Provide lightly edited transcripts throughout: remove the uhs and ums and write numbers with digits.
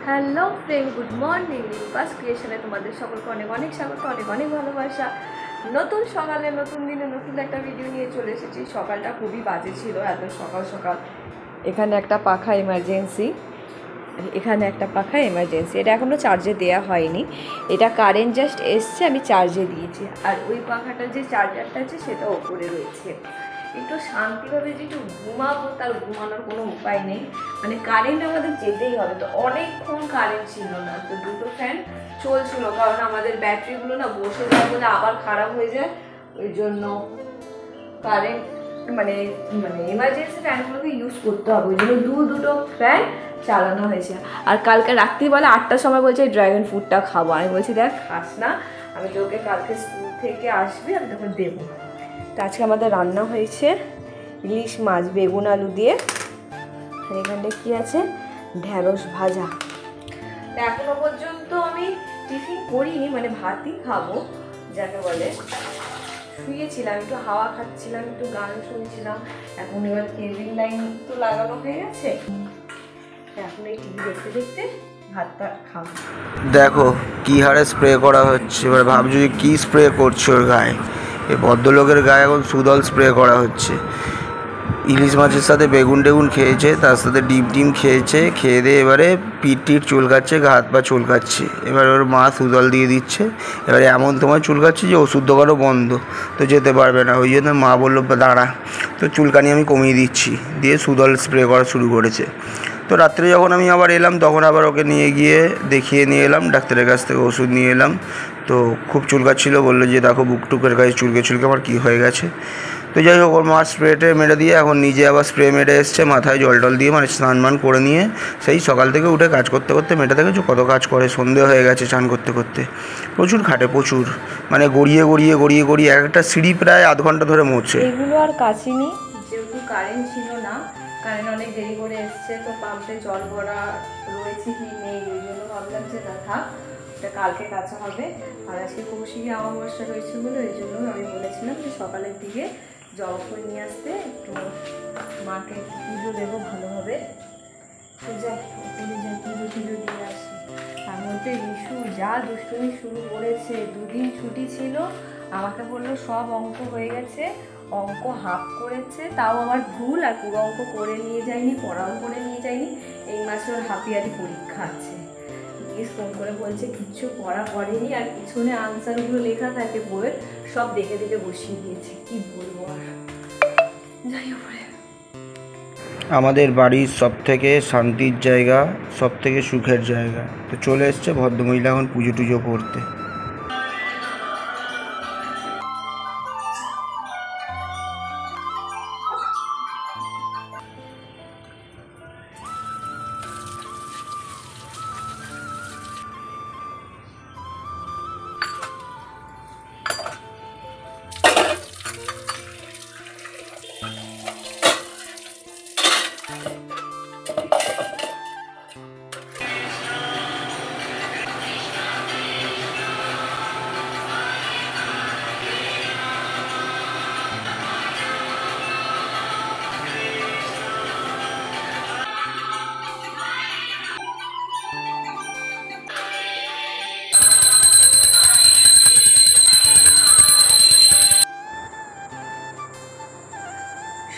Hello friend, good morning. রিম্পাস ক্রিয়েশনে তোমাদের সকলকে অনেক অনেক স্বাগত, অনেক অনেক ভালোবাসা। নতুন সকালে, নতুন দিনে নতুন একটা ভিডিও নিয়ে চলে এসেছি। সকালটা খুবই বাজে ছিল, এত সকাল সকাল। এখানে একটা পাখা এমার্জেন্সি, এটা এখনও চার্জে দেওয়া হয়নি। এটা কারেন্ট জাস্ট এসছে, আমি চার্জে দিয়েছি। আর ওই পাখাটার যে চার্জারটা আছে সেটা ওপরে রয়েছে। একটু শান্তিভাবে যে একটু ঘুমাবো, তার ঘুমানোর কোনো উপায় নেই। মানে কারেন্ট আমাদের যেতেই হবে, তো অনেকক্ষণ কারেন্ট ছিল না, তো দুটো ফ্যান চলছিল। কারণ আমাদের ব্যাটারিগুলো না বসে যায় বলে আবার খারাপ হয়ে যায়, ওই জন্য কারেন্ট মানে এমার্জেন্সি ফ্যানগুলোকে ইউজ করতে হবে, ওই জন্য দুটো ফ্যান চালানো হয়েছে। আর কালকে রাত্রিবেলা 8টার সময় বলছে ড্রাগন ফ্রুটটা খাবো। আমি বলছি দেখ খাস না, আমি তোকে কালকে স্কুল থেকে আসবি, আমি তোকে দেবো। তো আজকে আমাদের রান্না হয়েছে ইলিশ মাছ বেগুন আলু দিয়ে। আর এখানটায় কী আছে, ঢ্যাঁড়স ভাজা। এখনো পর্যন্ত আমি টিফিন করিনি, মানে ভাতই খাবো যাকে বলে। শুয়েছিলাম, একটু হাওয়া খাচ্ছিলাম, একটু গান শুনছিলাম। এখন এবার কেবিল লাইন তো লাগানো হয়ে গেছে, এখন এই টিভি দেখতে দেখতে ভাতটা খাবো। দেখো কি হারে স্প্রে করা হচ্ছে। এবার ভাবছো যে কী স্প্রে করছে ওর গায়ে। এই ভদ্রলোকের গায়ে এখন সুদল স্প্রে করা হচ্ছে। ইলিশ মাছের সাথে বেগুন টেগুন খেয়েছে, তার সাথে ডিম খেয়েছে, খেয়ে দিয়ে এবারে পিঠ টিট চুলকাচ্ছে, গা হাত পা চুলকাচ্ছে। এবার ওর মা সুদল দিয়ে দিচ্ছে। এবারে এমন তোমার চুলকাচ্ছে যে ওষুধ দোকানও বন্ধ, তো যেতে পারবে না। ওই জন্য মা বললো দাঁড়া, তো চুলকানি আমি কমিয়ে দিচ্ছি, দিয়ে সুদল স্প্রে করা শুরু করেছে। তো রাত্রে যখন আমি আবার এলাম, তখন আবার ওকে নিয়ে গিয়ে দেখিয়ে নিয়ে এলাম, ডাক্তারের কাছ থেকে ওষুধ নিয়ে এলাম। তো খুব চুলকাচ্ছিলো, বললো যে দেখো বুক টুকের কাছে চুলকে আমার কী হয়ে গেছে। তো যাই হোক, ওর মা স্প্রেটে মেরে দিয়ে এখন নিজে আবার স্প্রে মেরে এসছে, মাথায় জল টল দিয়ে, মানে স্নান করে নিয়ে সেই সকাল থেকে উঠে কাজ করতে করতে মেয়েটা দেখেছো কত কাজ করে। সন্ধে হয়ে গেছে চান করতে করতে। প্রচুর খাটে, প্রচুর, মানে গড়িয়ে একটা সিঁড়ি প্রায় আধ ঘন্টা ধরে মুছছে। এগুলো আর কাচিনি, যেহেতু কারেন্ট ছিল না, কারেন্ট অনেক দেরি করে এসছে, তো পাম্পে জল ভরা রয়েছে কি নেই, ওই জন্য ভাবলাম যে না থাক, এটা কালকে কাঁচা হবে। আর আজকে কৌশিকী অমাবস্যা রয়েছে বলে ওই জন্য আমি বলেছিলাম যে সকালের দিকে জল করে নিয়ে আসতে, একটু মাকে পুজো দেবো ভালোভাবে। তো যাই ওপরে যাই, পুজো দিয়ে আসি। তার মধ্যে রিশু যা দুষ্টুমি শুরু করেছে। 2 দিন ছুটি ছিল, আমাকে বললো সব অঙ্ক হয়ে গেছে, অঙ্ক হাফ করেছে, তাও আমার ভুল, আর পুরো অঙ্ক করে নিয়ে যায়নি, পড়াও করে নিয়ে যায়নি। এই মাসে ওর হাফ ইয়ারলি পরীক্ষা আছে। প্লিজ ফোন করে বলছে কিচ্ছু পড়া করেনি, আর পিছনে আনসারগুলো লেখা থাকে বইয়ের, সব দেখে দেখে বসিয়ে দিয়েছে। কি বলবো আর, যাই হোক। আমাদের বাড়ির সব থেকে শান্তির জায়গা, সব থেকে সুখের জায়গা। তো চলে এসছে ভদ্রমহিলা এখন পুজো টুজো করতে।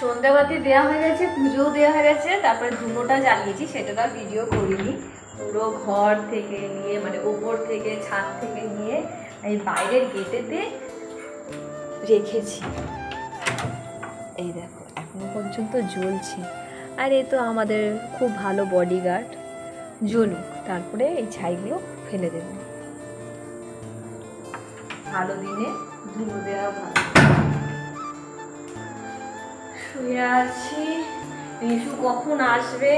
সন্ধ্যাবাতি দেওয়া হয়ে গেছে, পুজোও দেওয়া হয়ে গেছে, তারপরে ধুনোটা জ্বালিয়েছি, সেটা তো ভিডিও করিনি। পুরো ঘর থেকে নিয়ে, মানে উপর থেকে ছাদ থেকে নিয়ে এই বাইরের গেটেতে রেখেছি। এই দেখো এখনো পর্যন্ত জ্বলছে। আর এ তো আমাদের খুব ভালো বডিগার্ড, জ্বলুক, তারপরে এই ছাইগুলো ফেলে দেব। ভালো দিনে ধুনো দেওয়া ভালো। শুয়ে আছি, রিশু কখন আসবে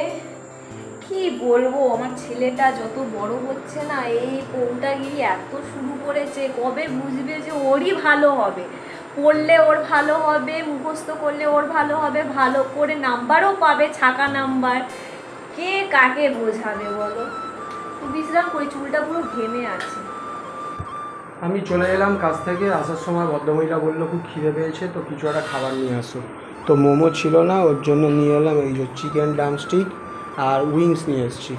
কি বলবো। আমার ছেলেটা যত বড় হচ্ছে না, এই পৌঁটাগিরি এত শুরু করেছে, কবে বুঝবে যে ওরই ভালো হবে, পড়লে ওর ভালো হবে, মুখস্থ করলে ওর ভালো হবে, ভালো করে নাম্বারও পাবে, ছাকা নাম্বার। কে কাকে বোঝাবে বলো। বিশ্রাম করি, চুলটা পুরো ঘেমে আছে। আমি চলে এলাম কাজ থেকে। আসার সময় ভদ্রমহিলা বললো খুব খিদে পেয়েছে, তো কিছু একটা খাবার নিয়ে আসো। তো মোমো ছিল না, ওর জন্য নিয়ে এলাম এই যে চিকেন ড্রামস্টিক আর উইংস নিয়ে এসেছি।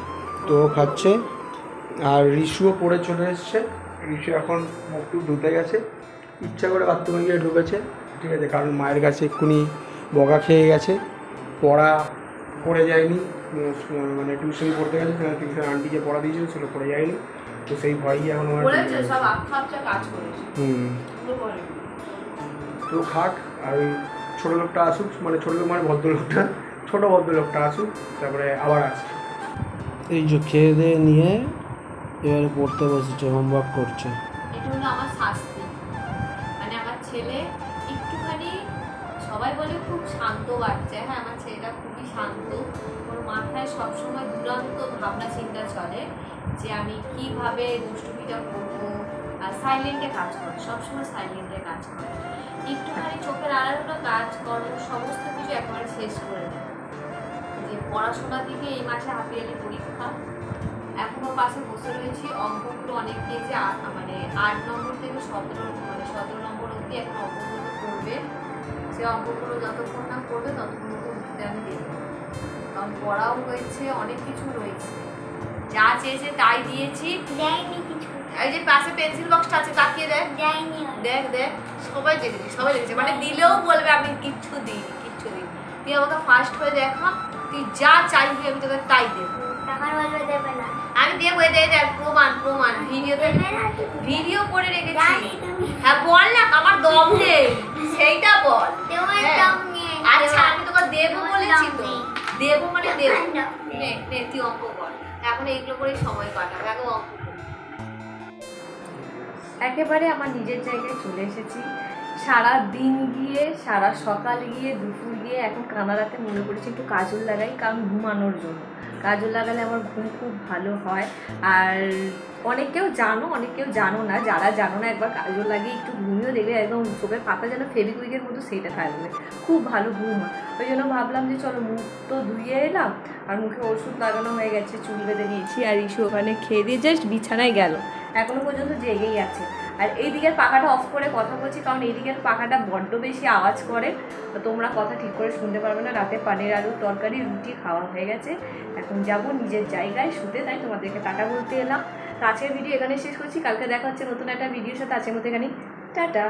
তো ও খাচ্ছে। আর রিশুও পড়ে চলে এসছে। রিশু এখন মুখ টুক ধুতে গেছে, ইচ্ছা করে বাথরুমে গিয়ে ঢুকেছে, ঠিক আছে, কারণ মায়ের কাছে এক্ষুনি বকা খেয়ে গেছে, পড়া করে যায়নি, মানে টিউশন পড়তে গেছে, টিউশন আন্টি যে পড়া দিয়েছিল সেটা পড়ে যায়নি, তো সেই ভয়ই এখন আমার তো খাক। আর ওই ছোটো লোকটা আসুক, মানে ছোটো লোক মানে ভদ্রলোকটা, ছোটো ভদ্রলোকটা আসুক, তারপরে আবার আসছে। এই যে খেয়ে দিয়ে নিয়ে এবারে পড়তে বসেছে, হোমওয়ার্ক করছে। এটা হলো আমার শাস্তি। মানে আমার ছেলে একটুখানি, সবাই বলে খুব শান্ত বাচ্চা, হ্যাঁ আমার ছেলেটা খুবই শান্ত। ওর মাথায় সবসময় দুরন্ত ভাবনা চিন্তা চলে যে আমি কিভাবে দুষ্টুমিটা করবো, আর সাইলেন্টে কাজ করে, সবসময় সাইলেন্টে কাজ করে। একটুখানি চোখের আড়ালো কাজ করো, সমস্ত কিছু একেবারে শেষ করে দেয়। যে পড়াশোনার দিকে এই মাসে হাফ ইয়ারলি পরীক্ষা, এখনো পাশে বসে রয়েছি। অঙ্কগুলো অনেক দিয়েছে, মানে 8 নম্বর থেকে 17 নম্বর অবধি এখন অঙ্কগুলো করবে। সে অঙ্কগুলো যতক্ষণ না করবে ততক্ষণ উঠতে আমি দেখবো, কারণ পড়াও রয়েছে, অনেক কিছু রয়েছে। যা চেয়েছে তাই দিয়েছি, দেয়নি কিছু, এই যে পাশে পেন্সিল বক্সটা আছে, তাকিয়ে দেখ, দেয়নি। দেখ দেখ, সবাই দেখেছি, সবাই দেখেছে। মানে দিলেও বলবে আমি কিচ্ছু দিইনি, কিচ্ছু দিইনি। তুই আমাকে ফার্স্ট হয়ে দেখা, তুই যা চাইবি আমি তোকে তাই দেবো। টাকার বলবে দেবে না, আমি দিয়ে বই দিয়ে দেখ, প্রমাণ প্রমাণ ভিডিওতে, দেবে না তুমি। ভিডিও করে রেখেছি। জানি তুমি। হ্যাঁ বল না, আমার দম নেই, সেইটা বল। তোমার হ্যাঁ। দাম নেই। আচ্ছা আমি তোকে দেবো তোমার বলেছি দাম তো, নেই। দেবো মানে দেবো। তোমার দাম নেই। নে নে তুই অঙ্ক কর, এখন এইগুলো করেই সময় কাটাবে, আগে অঙ্ক কর। একেবারে আমার নিজের জায়গায় চলে এসেছি। সারা দিন গিয়ে, সারা সকাল গিয়ে, দুপুর গিয়ে, এখন কানাডাতে মনে করেছি একটু কাজল লাগাই, কারণ ঘুমানোর জন্য। কাজল লাগালে আমার ঘুম খুব ভালো হয়। আর অনেকেও জানো, অনেকেও জানো না, যারা জানো না একবার কাজল লাগিয়ে একটু ঘুমিয়েও দেখবে একদম চোখের পাতা যেন ফেভিকুইকের মতো সেইটা থাকবে, খুব ভালো ঘুম হয়। ওই জন্য ভাবলাম যে চলো মুখ তো ধুয়ে এলাম, আর মুখে ওষুধ লাগানো হয়ে গেছে, চুল বেঁধে নিয়েছি। আর ইস্যু ওখানে খেয়ে দিয়ে জাস্ট বিছানায় গেল, এখনও পর্যন্ত জেগেই আছে। আর এই দিকের পাখাটা অফ করে কথা বলছি, কারণ এই দিকের পাখাটা বড্ড বেশি আওয়াজ করে, তো তোমরা কথা ঠিক করে শুনতে পারবে না। রাতে পানির আলুর তরকারি রুটি খাওয়া হয়ে গেছে, এখন যাব নিজের জায়গায় শুতে, তাই তোমাদেরকে টাটা বলতে এলাম। তো আজকের ভিডিও এখানে শেষ করছি, কালকে দেখা হচ্ছে নতুন একটা ভিডিওর সাথে। আজকের মতো এখানে টাটা।